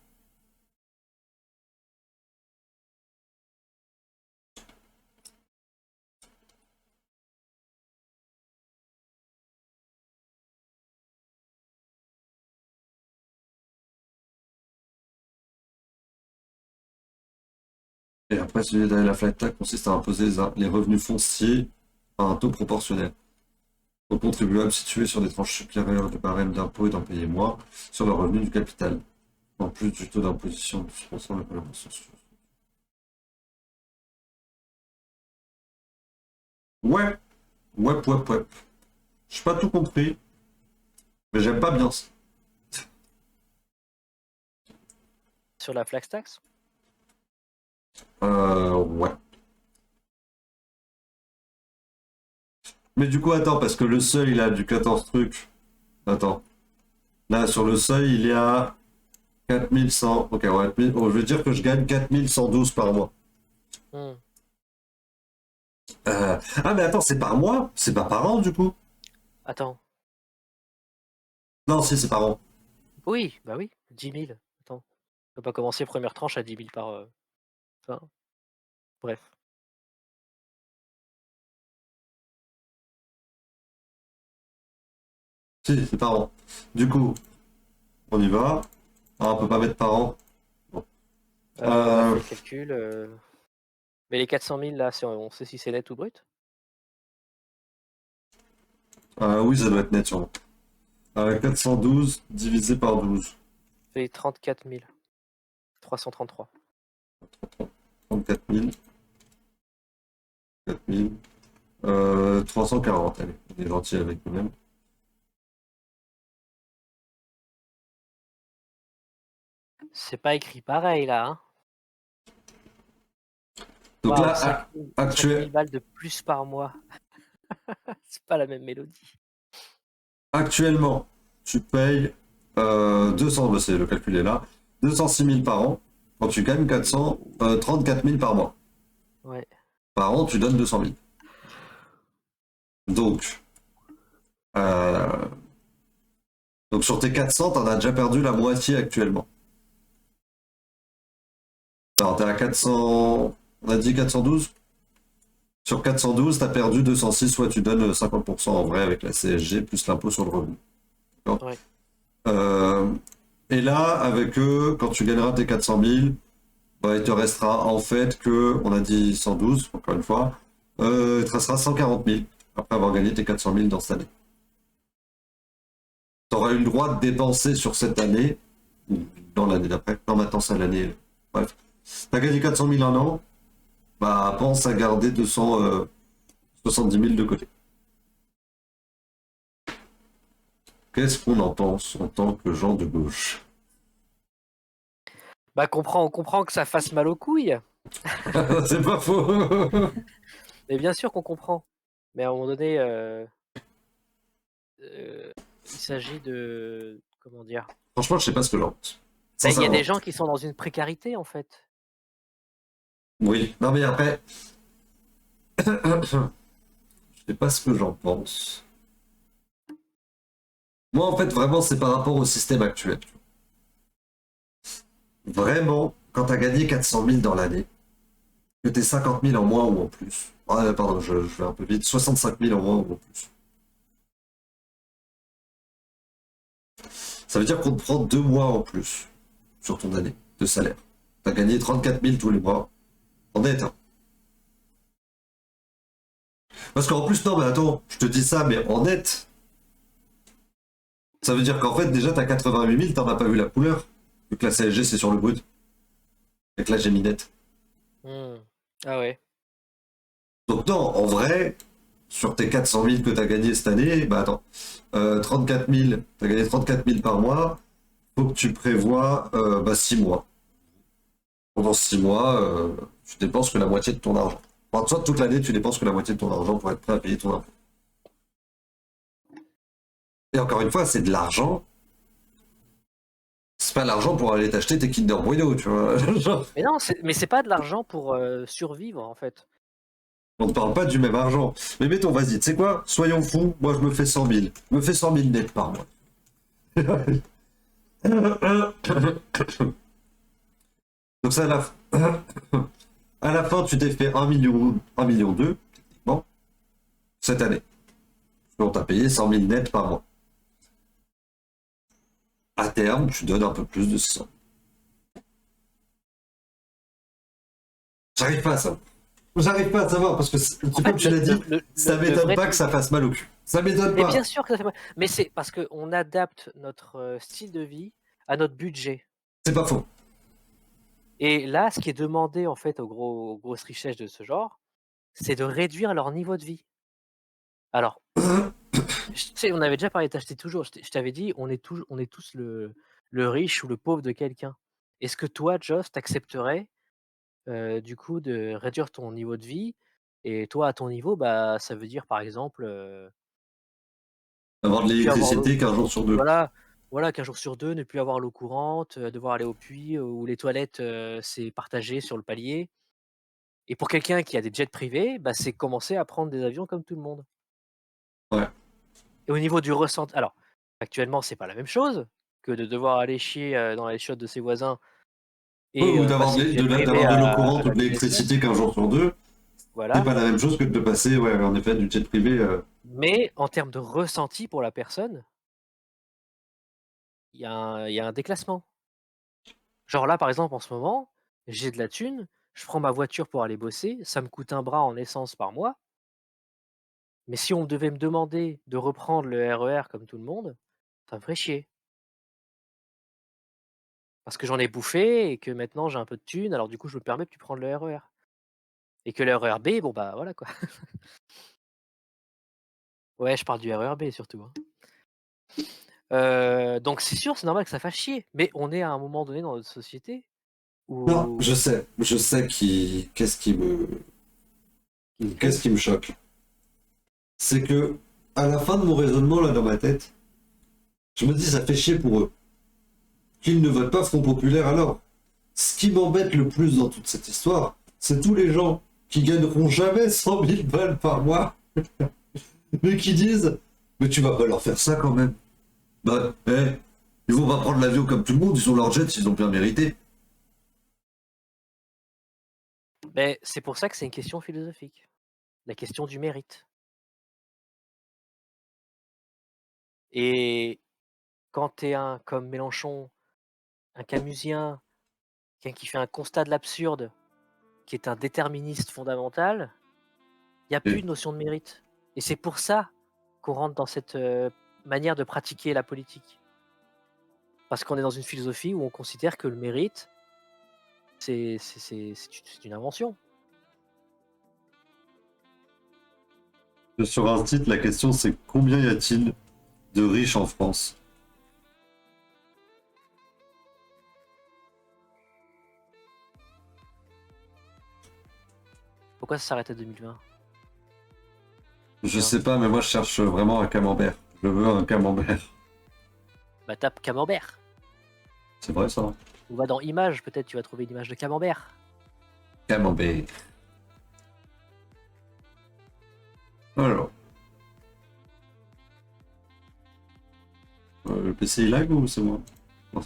Et après, la flat tax consiste à imposer les revenus fonciers à un taux proportionnel aux contribuables situés sur des tranches supérieures du barème d'impôt et d'en payer moins sur le revenu du capital, en plus du taux d'imposition de 10% de la collaboration sociale. Ouais, ouais. J'ai pas tout compris, mais j'aime pas bien ça. Sur la flax tax? Ouais. Mais du coup, attends, parce que le seuil, là, du 14 trucs. Attends. Là, sur le seuil, il est à 4100. Ok, ouais, je veux dire que je gagne 4112 par mois. Ah, mais attends, c'est par mois? C'est pas par an, du coup? Attends. Non, si, c'est par an. Oui, bah oui, 10 000. Attends. On peut pas commencer première tranche à 10 000 par... Enfin, bref. Si, c'est par an. Du coup, on y va. Ah, on peut pas mettre par an. Bon. On a fait le calcul. Mais les 400 000, là, on sait si c'est net ou brut? Oui, ça doit être net, sûrement. 412 divisé par 12. Ça fait 34 333. 34 000. 4 000. 340, allez, on est gentil avec nous-mêmes. C'est pas écrit pareil là, hein. Donc Waouh, là, 5 000 balles de plus par mois. C'est pas la même mélodie. actuellement, tu payes 200, c'est le calcul est là, 206 000 par an. Quand tu gagnes 34 000 par mois. Ouais. Par an, tu donnes 200 000. Donc, euh, donc sur tes 400, t'en as déjà perdu la moitié actuellement. Alors, t'es à 400, on a dit 412? Sur 412, t'as perdu 206, soit tu donnes 50% en vrai avec la CSG plus l'impôt sur le revenu. D'accord. Ouais. Et là, avec eux, quand tu gagneras tes 400 000, bah, il te restera en fait que, on a dit 112, encore une fois, il te restera 140 000 après avoir gagné tes 400 000 dans cette année. Tu auras eu le droit de dépenser sur cette année, ou dans l'année d'après. Non, maintenant c'est l'année. Bref. Tu as gagné 400 000 un an, bah pense à garder 270 000 de côté. Qu'est-ce qu'on en pense en tant que gens de gauche? Bah on comprend que ça fasse mal aux couilles. C'est pas faux. Mais bien sûr qu'on comprend. Mais à un moment donné, il s'agit de comment dire? Franchement, je sais pas ce que j'en pense. Bah, il y a des Sincèrement. gens qui sont dans une précarité en fait. Oui. Non mais après, je sais pas ce que j'en pense. Moi, en fait, vraiment, c'est par rapport au système actuel. Vraiment, quand tu as gagné 400 000 dans l'année, que tu 50 000 en moins ou en plus. Ah, pardon, je vais un peu vite. 65 000 en moins ou en plus. Ça veut dire qu'on te prend 2 mois en plus sur ton année de salaire. Tu as gagné 34 000 tous les mois. En net, hein. Parce qu'en plus, non, mais attends, je te dis ça, mais en net, ça veut dire qu'en fait, déjà, tu as 88 000, t'en as pas vu la couleur. Vu que la CSG, c'est sur le brut. Et que là, j'ai mis net. Mmh. Ah ouais. Donc non, en vrai, sur tes 400 000 que tu as gagné cette année, bah attends, 34 000, tu as gagné 34 000 par mois, faut que tu prévois 6 mois. Pendant 6 mois, tu dépenses que la moitié de ton argent. Enfin, soit toute l'année, tu dépenses que la moitié de ton argent pour être prêt à payer ton impôt. Et encore une fois, c'est de l'argent. C'est pas l'argent pour aller t'acheter tes Kinder Bueno, tu vois. Genre, Mais non, c'est pas de l'argent pour, survivre en fait. on ne parle pas du même argent. Mais mettons, vas-y, tu sais quoi? Soyons fous, moi je me fais 100 000. Je me fais 100 000 net par mois. Donc ça, à la fin, tu t'es fait 1 million 2, techniquement, cette année. Donc t'as payé 100 000 net par mois. À terme, tu donnes un peu plus de 100. J'arrive pas à savoir. J'arrive pas à savoir parce que, En comme fait, tu l'as dit, ça le m'étonne vrai pas que truc, ça fasse mal au cul. Ça m'étonne mais pas. bien sûr que ça fait mal, mais c'est parce qu'on adapte notre, style de vie à notre budget. C'est pas faux. Et là, ce qui est demandé en fait aux grosses richesses de ce genre, c'est de réduire leur niveau de vie. Alors, tu sais, on avait déjà parlé d'acheter toujours, je t'avais dit, on est tous le riche ou le pauvre de quelqu'un. Est-ce que toi, Joss, t'accepterais, du coup, de réduire ton niveau de vie? Et toi, à ton niveau, bah, ça veut dire, par exemple, Avoir de ne plus avoir l'eau, l'électricité qu'un jour sur deux. voilà, voilà, qu'un jour sur 2 ne plus avoir l'eau courante, devoir aller au puits, ou les toilettes, c'est partagé sur le palier. Et pour quelqu'un qui a des jets privés, bah, c'est commencer à prendre des avions comme tout le monde. Ouais. Et au niveau du ressenti, alors, actuellement, c'est pas la même chose que de devoir aller chier, dans les chiottes de ses voisins et Ou passer du jet privé d'avoir de l'eau à courante ou la de TSE. l'électricité qu'un jour sur deux. C'est Voilà. pas la même chose que de passer, ouais, en effet, du jet privé. Mais en termes de ressenti pour la personne, il y a un déclassement. Genre là, par exemple, en ce moment, j'ai de la thune, je prends ma voiture pour aller bosser, ça me coûte un bras en essence par mois, mais si on devait me demander de reprendre le RER comme tout le monde, ça me ferait chier. Parce que j'en ai bouffé et que maintenant j'ai un peu de thune, alors du coup je me permets de plus prendre le RER. Et que le RER B, bon bah voilà quoi. Ouais, je parle du RER B surtout, hein. Donc c'est sûr, c'est normal que ça fasse chier, mais on est à un moment donné dans notre société Non, où je sais qu'est-ce qui me choque. C'est que, à la fin de mon raisonnement, là, dans ma tête, je me dis, ça fait chier pour eux. Qu'ils ne votent pas Front Populaire alors. Ce qui m'embête le plus dans toute cette histoire, c'est tous les gens qui gagneront jamais 100 000 balles par mois, mais qui disent, mais tu vas pas leur faire ça quand même. Bah, ils vont pas prendre l'avion comme tout le monde, ils ont leur jet, ils ont bien mérité. mais c'est pour ça que c'est une question philosophique. La question du mérite. Et quand tu es un comme Mélenchon, un camusien, quelqu'un qui fait un constat de l'absurde, qui est un déterministe fondamental, il y a plus Et de notion de mérite. Et c'est pour ça qu'on rentre dans cette, manière de pratiquer la politique. Parce qu'on est dans une philosophie où on considère que le mérite, c'est une invention. sur un site, la question c'est combien y a-t-il de riches en France? Pourquoi ça s'arrête à 2020? Je sais pas, mais moi je cherche vraiment un camembert. Je veux un camembert. Bah tape camembert. C'est vrai ça? Ou va dans images, peut-être tu vas trouver une image de camembert. Camembert. Alors. Le PC il lag ou c'est moi? Non.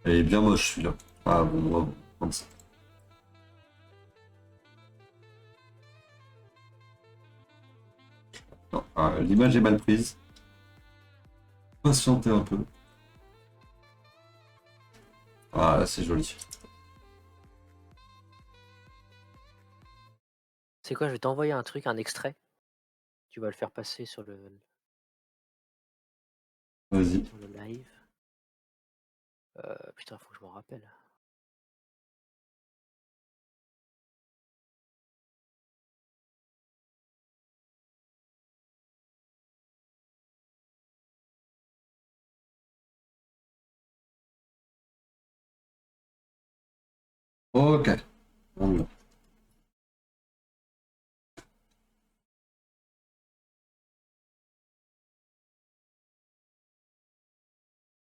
Il est bien moche celui-là. Ah bon, on va prendre ça. Non, l'image est mal prise. Patientez un peu. Ah là c'est joli. C'est quoi, je vais t'envoyer un truc, un extrait. Tu vas le faire passer sur le Vas-y. live. Putain, faut que je m'en rappelle. Ok. On y va.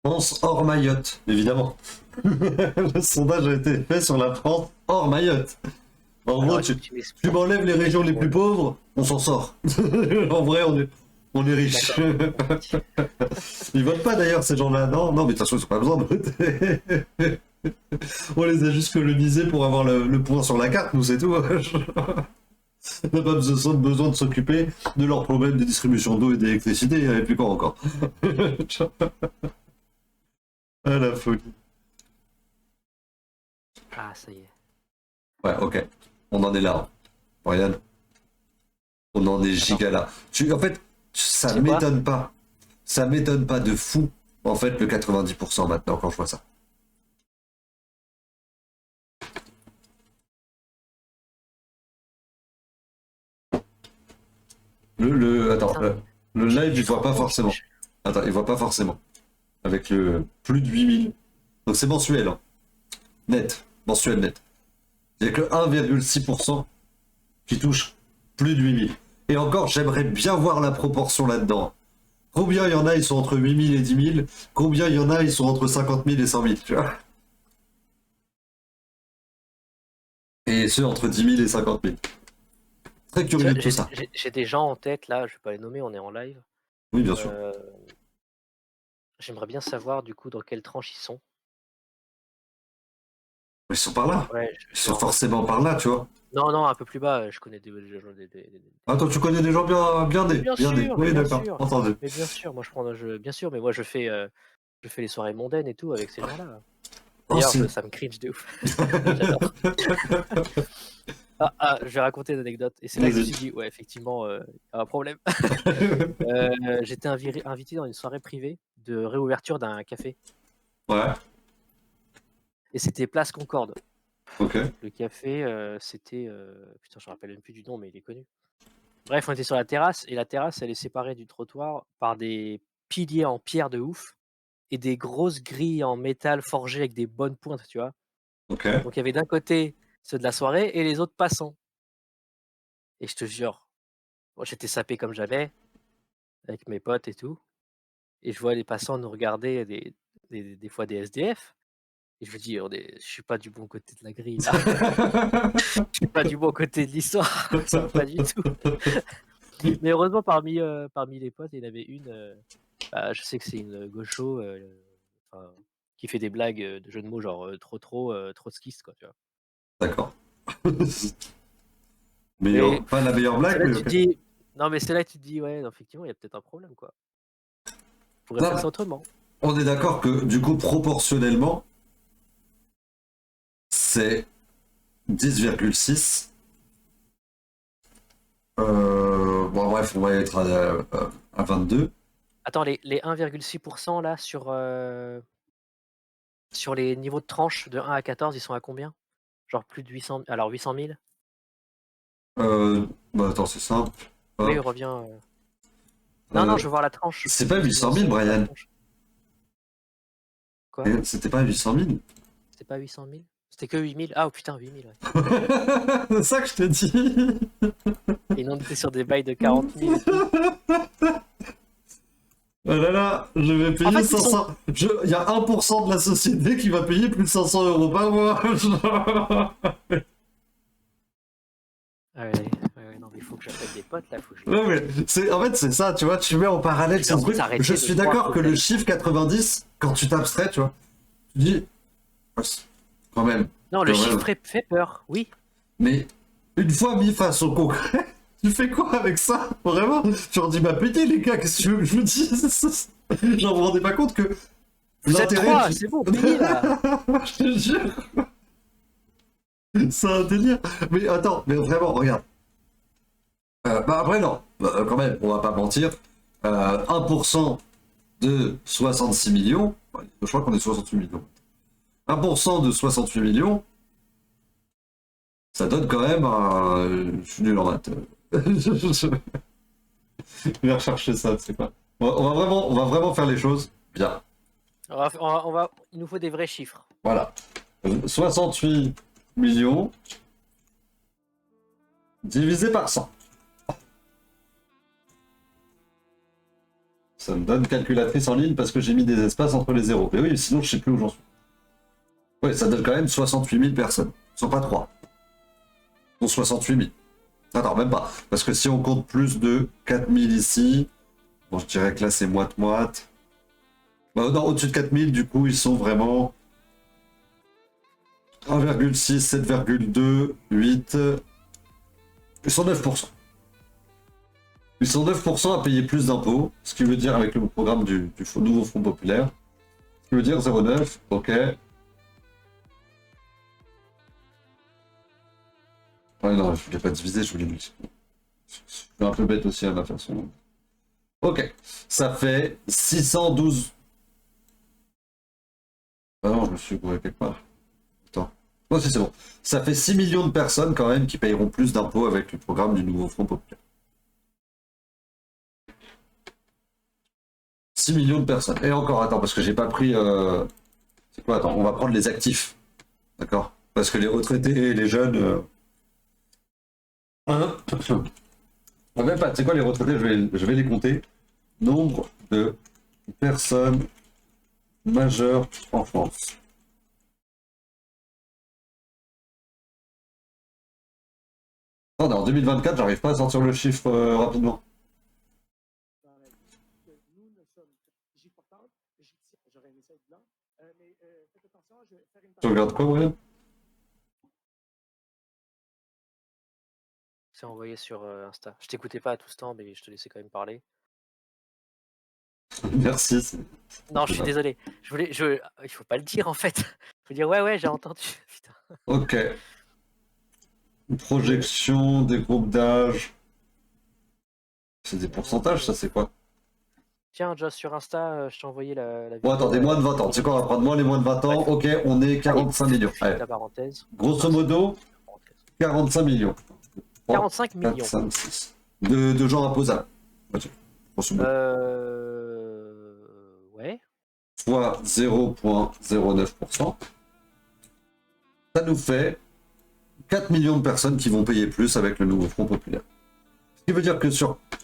France hors Mayotte, évidemment. Le sondage a été fait sur la France hors Mayotte. En Alors, gros, il faut que tu tu m'expliques. m'enlèves les régions les plus pauvres, on s'en sort. En vrai, on est riche. D'accord. Ils votent pas d'ailleurs, ces gens-là. Non, non, mais de toute façon, ils n'ont pas besoin de voter. On les a juste colonisés pour avoir le point sur la carte, nous, c'est tout. On n'a pas besoin de s'occuper de leurs problèmes de distribution d'eau et d'électricité. Il n'y avait plus quoi encore. Ah, la folie. Ah, ça y est. Ouais, ok. On en est là. Ryan. On en est giga là. En fait, ça C'est quoi? m'étonne pas. Ça m'étonne pas de fou, en fait, le 90% maintenant quand je vois ça. Attends, Putain, le tu live, tu il te voit rends pas compte? forcément. Attends, il voit pas forcément. Avec le plus de 8000. Donc c'est mensuel, hein. Net. Mensuel net. Il n'y a que 1,6% qui touche plus de 8000. Et encore, j'aimerais bien voir la proportion là-dedans. Combien il y en a, ils sont entre 8000 et 10 000. Combien il y en a, ils sont entre 50 000 et 100 000, tu vois. Et ceux entre 10 000 et 50 000. Très Tu curieux vois, de tout ça. j'ai des gens en tête là, je vais pas les nommer, on est en live. Oui, bien sûr. J'aimerais bien savoir du coup dans quelle tranche ils sont. Ils sont par là. Ouais, Ils je vais sont en forcément par là, tu vois. non, non, un peu plus bas, je connais Attends, tu connais des gens bien mais nés. Bien nés. bien Oui, d'accord. sûr, Entendu. mais bien sûr, moi bien sûr, mais moi je fais les soirées mondaines et tout avec ces gens-là. Oh, D'ailleurs, c'est... ça me cringe de ouf. J'adore. Je vais raconter une anecdote et c'est là que je me Vas-y. suis dit: «Ouais, effectivement, il y a un problème». J'étais invité dans une soirée privée de réouverture d'un café Ouais, et c'était place Concorde. ok. Le café, c'était, putain, je me rappelle même plus du nom, mais il est connu. Bref, on était sur la terrasse et la terrasse, elle est séparée du trottoir par des piliers en pierre de ouf et des grosses grilles en métal forgées avec des bonnes pointes, tu vois? Ok. Donc il y avait d'un côté ceux de la soirée et les autres passants et je te jure, moi j'étais sapé comme jamais avec mes potes et tout et je vois les passants nous regarder, des fois des SDF et je me dis: Je suis pas du bon côté de la grille là, je suis pas du bon côté de l'histoire, pas du tout». Mais heureusement parmi les potes, il y en avait une, bah, je sais que c'est une gaucho, enfin, qui fait des blagues, de jeux de mots genre, trotskiste quoi, tu vois? D'accord. Mais Pas la meilleure c'est blague, là mais que tu te ok. dis non mais c'est là que tu te dis: «Ouais, non, effectivement, il y a peut-être un problème quoi. On pourrait faire ça Ça, autrement». on est d'accord que du coup, proportionnellement, c'est 10,6. Bon, bref, on va être à 22. Attends, les 1,6 là sur les niveaux de tranche de 1 à 14, ils sont à combien? Genre plus de 800 alors 800 000? Bah, attends, c'est simple. Oui, Hop. reviens, non, non, Euh, je veux voir la tranche. c'est pas 800 Excuse-moi, 000, c'est la Brian. tranche. Quoi? C'était pas 800 000. C'était pas 800 000? C'était que 8 000? Ah, oh putain, 8 000, ouais. C'est ça que je te dis. Et nous, on était sur des bails de 40 000 et tout. Oh là là, je vais En payer fait, ils sont 500. Il y a 1% de la société qui va payer plus de 500 euros par mois. ah ouais, ouais, non, mais il faut que j'appelle des potes, là, faut que je les Ouais, mais en fait, c'est ça, tu vois, tu mets en parallèle je leur ce dis truc. d'arrêter Je de suis croire d'accord que que vous le allez chiffre 90, quand tu t'abstrais, tu vois, tu dis, ouais, quand même, non, le quand même. chiffre fait peur, oui. Mais une fois mis face au concret, tu fais quoi avec ça? Vraiment? Tu leur dis, bah payez les gars, qu'est-ce que tu veux que je vous dise? J'en me rendais pas compte que Vous êtes l'intérêt 3, du... c'est bon, payez, là. Je te jure, c'est un délire. Mais attends, mais vraiment, regarde. Bah après, non. Quand même, on va pas mentir. 1% de 66 millions. Ouais, je crois qu'on est 68 millions. 1% de 68 millions, ça donne quand même un... Je suis nul en maths. Je vais rechercher ça, tu sais quoi. On va vraiment faire les choses bien. Il nous faut des vrais chiffres. Voilà. 68 millions divisé par 100. Ça me donne calculatrice en ligne parce que j'ai mis des espaces entre les zéros. Mais oui, sinon je sais plus où j'en suis. Oui, ça donne quand même 68 000 personnes. Ils sont pas 3. Ils sont 68 000. Attends, même pas. Parce que si on compte plus de 4 000 ici, bon, je dirais que là c'est moite-moite. Bah, non, au-dessus de 4 000, du coup, ils sont vraiment 1,6, 7,2, 8. Ils sont 9%. Ils sont 9% à payer plus d'impôts, ce qui veut dire avec le programme du nouveau Front Populaire. Ce qui veut dire 0,9, ok. Ouais, non, je voulais pas diviser, je voulais multiplier. Je suis un peu bête aussi à ma façon. Ok, ça fait 612. Ah non, je me suis gouré quelque part. Attends. Oh, si, c'est bon. Ça fait 6 millions de personnes quand même qui payeront plus d'impôts avec le programme du nouveau Front Populaire. 6 millions de personnes. Et encore, attends, parce que j'ai pas pris... C'est quoi? Attends, on va prendre les actifs. D'accord? Parce que les retraités et les jeunes... Même pas, tu sais quoi, les retraités, je vais les compter. Nombre de personnes majeures en France. Non, en 2024, j'arrive pas à sortir le chiffre rapidement. Tu regardes quoi, William? C'est envoyé sur Insta. Je t'écoutais pas tout ce temps, mais je te laissais quand même parler. Merci. Non, je suis désolé. Il faut pas le dire en fait. Il faut dire ouais, j'ai entendu. Putain. Ok. Projection des groupes d'âge. C'est des pourcentages, ça c'est quoi? Tiens, Joss, sur Insta, je t'ai envoyé la Bon, vidéo. attendez, moins de 20 ans. Tu sais quoi, on va prendre moins les moins de 20 ans. Bref. Ok, on est 45 millions. Allez. La parenthèse. Grosso modo, 45 millions. 45 millions. 4, 5, 6. de gens imposables. Grosso modo. Ouais. Fois 0,09%. Ça nous fait 4 millions de personnes qui vont payer plus avec le nouveau Front populaire. Ce qui veut dire que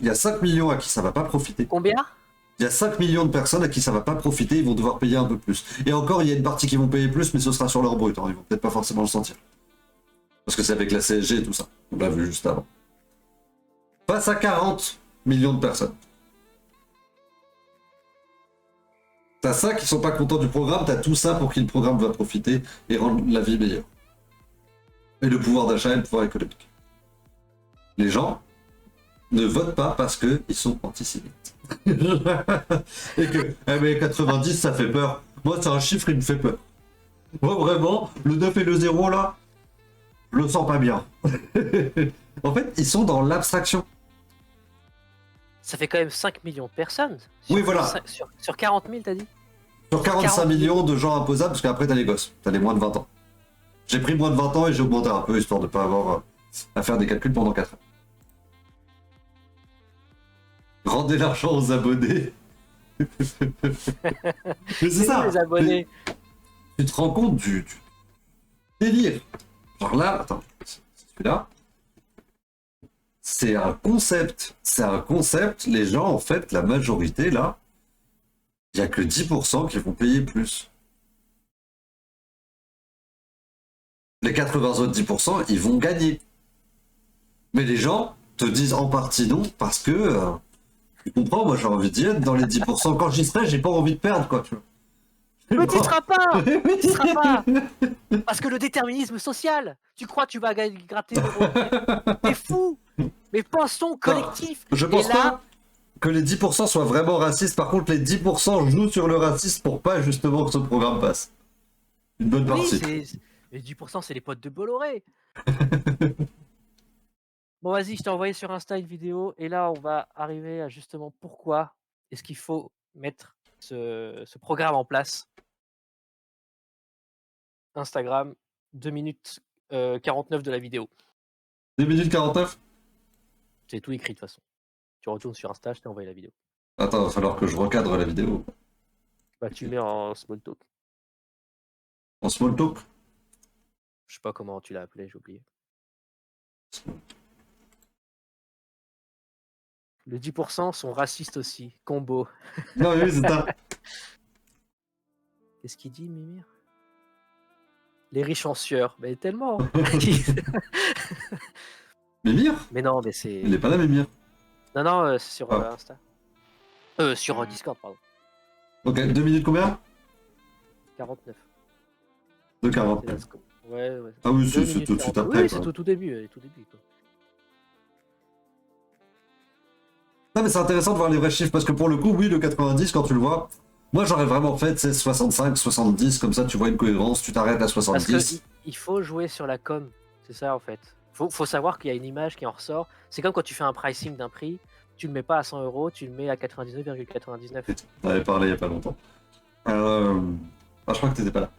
il y a 5 millions à qui ça va pas profiter. Combien? Il y a 5 millions de personnes à qui ça va pas profiter, ils vont devoir payer un peu plus. Et encore, il y a une partie qui vont payer plus, mais ce sera sur leur brut. Hein. Ils vont peut-être pas forcément le sentir. Parce que c'est avec la CSG et tout ça. On l'a vu juste avant. Face à 40 millions de personnes. T'as ça qui sont pas contents du programme, t'as tout ça pour qui le programme va profiter et rendre la vie meilleure. Et le pouvoir d'achat et le pouvoir économique. Les gens ne votent pas parce qu'ils sont antisémites. Et que, mais 90 ça fait peur. Moi c'est un chiffre, il me fait peur. Moi vraiment, le 9 et le 0 là, je le sens pas bien. En fait, ils sont dans l'abstraction. Ça fait quand même 5 millions de personnes. Oui, voilà. Sur 40 000, t'as dit? Sur 45 millions de gens imposables, parce qu'après t'as les gosses, t'as les moins de 20 ans. J'ai pris moins de 20 ans et j'ai augmenté un peu, histoire de pas avoir à faire des calculs pendant 4 heures. Rendez l'argent aux abonnés. Mais c'est ça. Les abonnés. Tu te rends compte du délire. Genre là, attends, c'est celui-là. C'est un concept. C'est un concept. Les gens, en fait, la majorité, là, il n'y a que 10% qui vont payer plus. Les 80 autres 10%, ils vont gagner. Mais les gens te disent en partie non parce que... tu comprends, moi j'ai envie d'y être dans les 10%. Quand j'y serai, j'ai pas envie de perdre, quoi, tu vois. Mais tu seras pas. Tu seras pas. Parce que le déterminisme social. Tu crois que tu vas gratter l'euro. T'es fou. Mais pensons collectif. Je pense Et là, pas que les 10% soient vraiment racistes. Par contre, les 10% jouent sur le racisme pour pas justement que ce programme passe. Une bonne partie. Les 10% c'est les potes de Bolloré. Bon, vas-y, je t'ai envoyé sur Insta une vidéo. Et là, on va arriver à justement pourquoi est-ce qu'il faut mettre ce programme en place. Instagram, 2 minutes 49 de la vidéo. 2 minutes 49. C'est tout écrit de toute façon. Tu retournes sur Insta, je t'ai envoyé la vidéo. Attends, il va falloir que je recadre la vidéo. Bah, tu mets en small talk. En small talk. Je sais pas comment tu l'as appelé, j'ai oublié. Le 10% sont racistes aussi. Combo. Non, oui, c'est ça. Qu'est-ce qu'il dit, Mimir? Les riches en sueur. Mais tellement. Mimir? Mais non, mais c'est. Il est pas là, Mimir. Non, c'est sur Ah. Insta. Sur Discord, pardon. Ok, 2 minutes combien? 49. De 40. Ouais. Ah oui, 2 c'est minutes tout de suite 40. après. Oui, quoi. c'est tout début. Tout début quoi. Non, mais c'est intéressant de voir les vrais chiffres parce que pour le coup, oui, le 90, quand tu le vois, moi j'aurais vraiment fait 65, 70, comme ça tu vois une cohérence, tu t'arrêtes à 70. Parce qu'il faut jouer sur la com, c'est ça en fait. Faut savoir qu'il y a une image qui en ressort. C'est comme quand tu fais un pricing d'un prix, tu le mets pas à 100 €, tu le mets à 99,99. On avait parlé il y a pas longtemps. Ah, je crois que t'étais pas là.